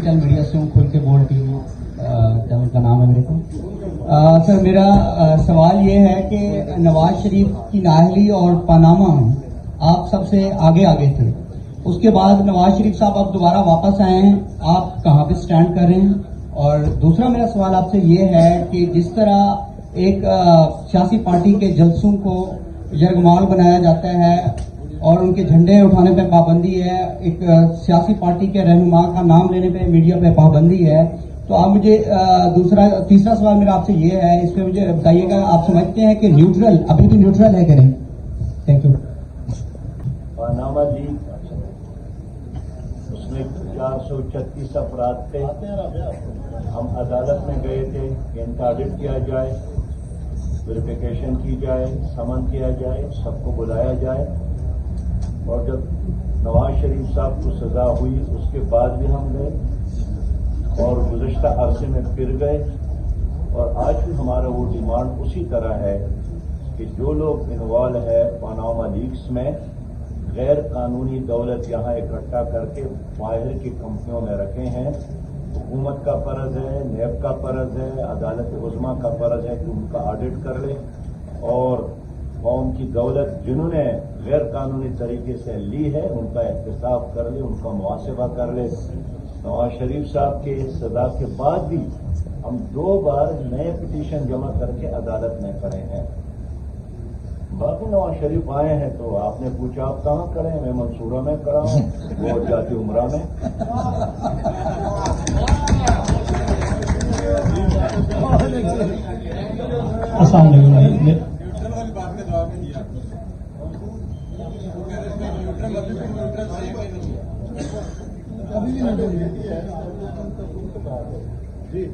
Digital media से हूँ, खुल के बोल टीवी चैनल का नाम है मेरे को। सर मेरा सवाल ये है कि नवाज शरीफ की नाअहली और पनामा में आप सबसे आगे आगे थे, उसके बाद नवाज शरीफ साहब अब दोबारा वापस आए हैं, आप कहाँ पे स्टैंड कर रहे हैं? और दूसरा मेरा सवाल आपसे ये है कि जिस तरह एक सियासी पार्टी के जलसों को यरगमाल बनाया जाता है और उनके झंडे उठाने पे पाबंदी है, एक सियासी पार्टी के रहनुमा का नाम लेने पे मीडिया पे पाबंदी है, तो आप मुझे तीसरा सवाल मेरा आपसे ये है, इस पे मुझे बताइएगा, आप समझते हैं कि न्यूट्रल अभी भी न्यूट्रल है कि नहीं? Thank you. पनामा लीक, उसमें 436 अफराद थे। हम अदालत में गए थे कि इनका ऑडिट किया जाए, वेरिफिकेशन की जाए, समन किया जाए, सबको बुलाया जाए। और जब नवाज शरीफ साहब को सजा हुई उसके बाद भी हम गए और गुज़श्ता अरसे में फिर गए, और आज भी हमारा वो डिमांड उसी तरह है कि जो लोग इन्वॉल्व है पनामा लीक्स में, गैर कानूनी दौलत यहाँ इकट्ठा करके बाहर की कंपनियों में रखे हैं, हुकूमत का फर्ज है, नेब का फर्ज है, अदालत उज़्मा का फर्ज है कि उनका ऑडिट कर ले और कौम की दौलत जिन्होंने गैर कानूनी तरीके से ली है उनका एहतसाब कर ले, उनका मुआसबा कर ले। नवाज शरीफ साहब के सजा के बाद भी हम 2 बार नए पिटीशन जमा करके अदालत में करे हैं। बाकी नवाज शरीफ आए हैं तो आपने पूछा आप कहाँ करें, मैं मंसूरा में करा हूं, वो जाती उमरा में। अस्सलाम वालेकुम। अभी भी